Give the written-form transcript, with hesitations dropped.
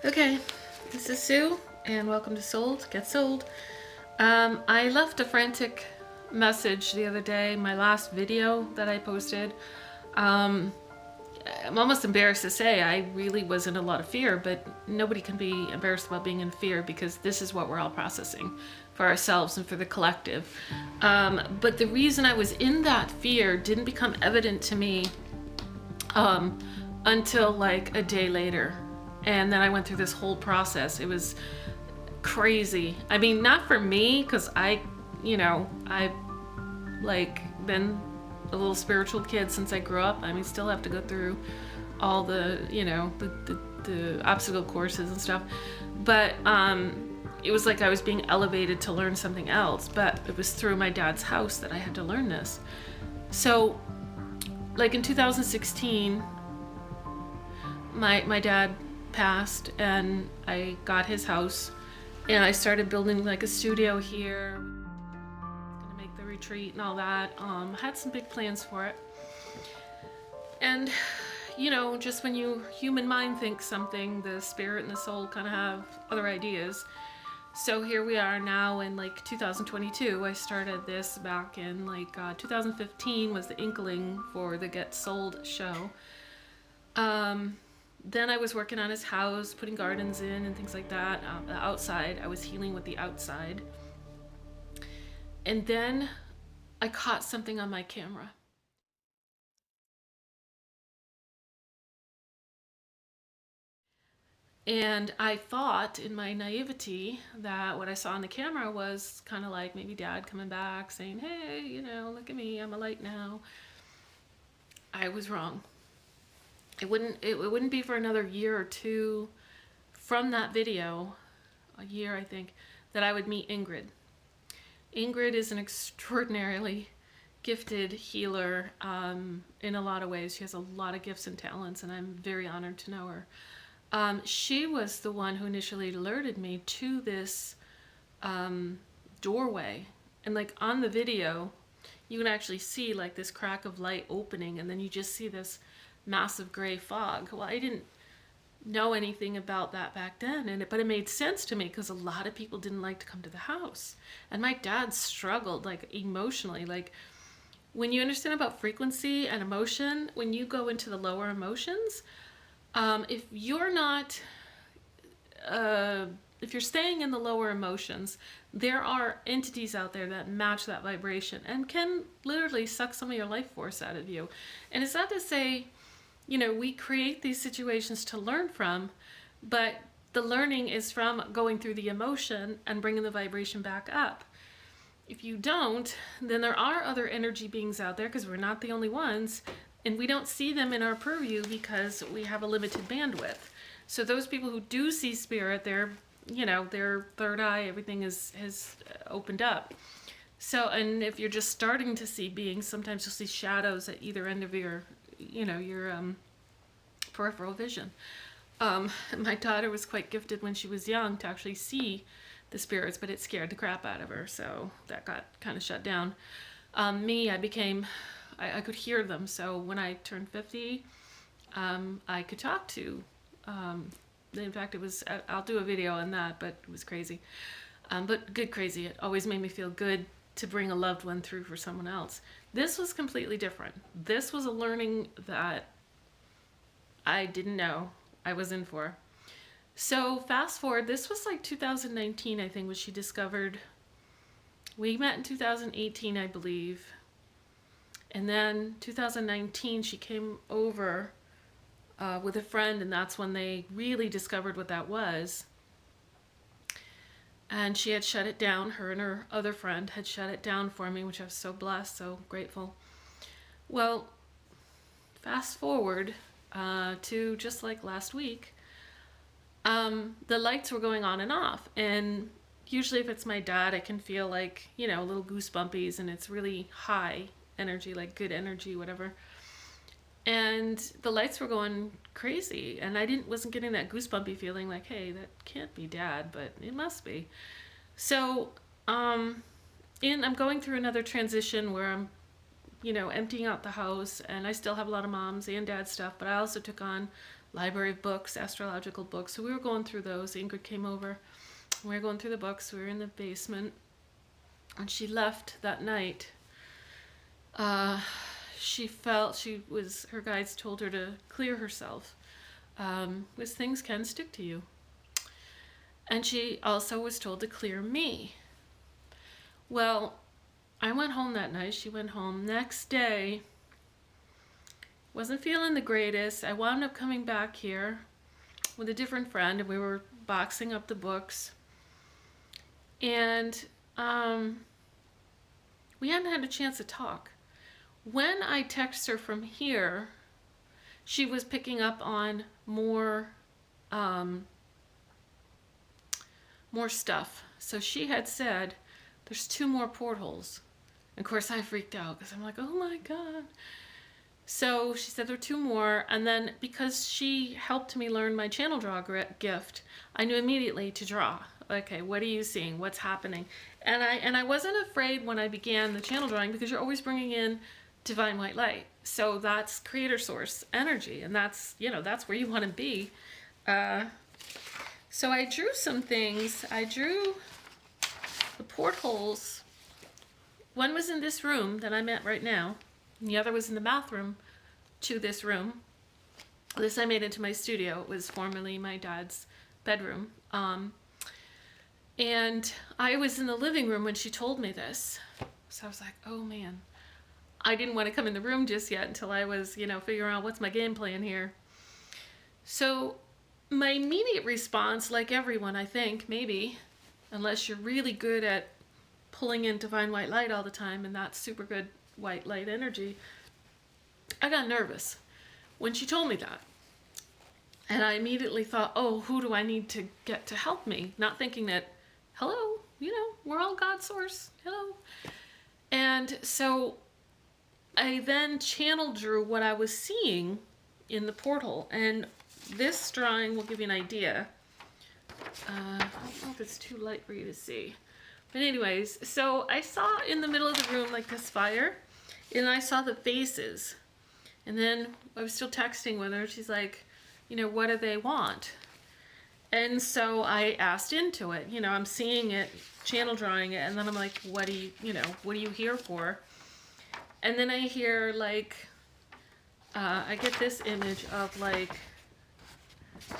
Okay, this is Sue, and welcome to Sold, Get Sold. I left a frantic message the other day, my last video that I posted. I'm almost embarrassed to say I really was in a lot of fear, but nobody can be embarrassed about being in fear because this is what we're all processing for ourselves and for the collective. But the reason I was in that fear didn't become evident to me until like a day later. And then I went through this whole process. It was crazy. I mean, not for me, because I've like been a little spiritual kid since I grew up. I mean, still have to go through all the, the obstacle courses and stuff. But it was like I was being elevated to learn something else. But it was through my dad's house that I had to learn this. So, like in 2016, my dad passed and I got his house and I started building like a studio here, gonna make the retreat and all that. Had some big plans for it, and just when you human mind thinks something, the spirit and the soul kind of have other ideas. So here we are now in like 2022. I started this back in like 2015 was the inkling for the Get Sold show. Then I was working on his house, putting gardens in and things like that. The outside, I was healing with the outside. And then I caught something on my camera. And I thought in my naivety that what I saw on the camera was kind of like maybe Dad coming back saying, hey, look at me, I'm a light now. I was wrong. It wouldn't be for another year or two from that video, a year I think, that I would meet Ingrid. Ingrid is an extraordinarily gifted healer in a lot of ways. She has a lot of gifts and talents, and I'm very honored to know her. She was the one who initially alerted me to this doorway. And like on the video, you can actually see like this crack of light opening, and then you just see this massive gray fog. Well, I didn't know anything about that back then, but it made sense to me because a lot of people didn't like to come to the house, and my dad struggled like emotionally. Like when you understand about frequency and emotion, when you go into the lower emotions, if you're not if you're staying in the lower emotions, there are entities out there that match that vibration and can literally suck some of your life force out of you. And it's not to say we create these situations to learn from, but the learning is from going through the emotion and bringing the vibration back up. If you don't, then there are other energy beings out there, because we're not the only ones, and we don't see them in our purview because we have a limited bandwidth. So those people who do see spirit, their third eye, everything has opened up. So, and if you're just starting to see beings, sometimes you'll see shadows at either end of your peripheral vision. My daughter was quite gifted when she was young to actually see the spirits, but it scared the crap out of her, so that got kind of shut down. Me, I could hear them, so when I turned 50, I could talk to, in fact, I'll do a video on that, but it was crazy. But good crazy. It always made me feel good to bring a loved one through for someone else. This was completely different. This was a learning that I didn't know I was in for. So fast forward, this was like 2019, I think, when she discovered. We met in 2018, I believe. And then 2019, she came over with a friend, and that's when they really discovered what that was. And she had shut it down. Her and her other friend had shut it down for me, which I was so blessed, so grateful. Well, fast forward to just like last week, the lights were going on and off. And usually if it's my dad, I can feel like, a little goosebumpies, and it's really high energy, like good energy, whatever. And the lights were going crazy, and I wasn't getting that goosebumpy feeling like, hey, that can't be Dad, but it must be. So I'm going through another transition where I'm emptying out the house, and I still have a lot of mom's and dad's stuff, but I also took on library of books, astrological books. So we were going through those. Ingrid came over. We were going through the books. We were in the basement. And she left that night. She felt her guides told her to clear herself, because things can stick to you. And she also was told to clear me. Well, I went home that night. She went home. Next day, wasn't feeling the greatest. I wound up coming back here with a different friend, and we were boxing up the books. And we hadn't had a chance to talk. When I texted her from here, she was picking up on more stuff. So she had said, there's 2 more portholes. And of course I freaked out because I'm like, oh my God. So she said there are 2 more. And then because she helped me learn my channel draw gift, I knew immediately to draw. Okay, what are you seeing? What's happening? And I wasn't afraid when I began the channel drawing, because you're always bringing in divine white light. So that's creator source energy, and that's, that's where you want to be. So I drew some things. I drew the portholes. One was in this room that I'm at right now, and the other was in the bathroom to this room. This I made into my studio. It was formerly my dad's bedroom. And I was in the living room when she told me this. So I was like, oh man. I didn't want to come in the room just yet until I was, figuring out what's my game plan here. So my immediate response, like everyone, I think, maybe, unless you're really good at pulling in divine white light all the time, and that's super good white light energy, I got nervous when she told me that. And I immediately thought, oh, who do I need to get to help me? Not thinking that, hello, we're all God source, hello. And so I then channel drew what I was seeing in the portal, and this drawing will give you an idea. I don't know if it's too light for you to see. But anyways, so I saw in the middle of the room like this fire, and I saw the faces. And then I was still texting with her. She's like, what do they want? And so I asked into it. I'm seeing it, channel drawing it, and then I'm like, what are you here for? And then I hear I get this image of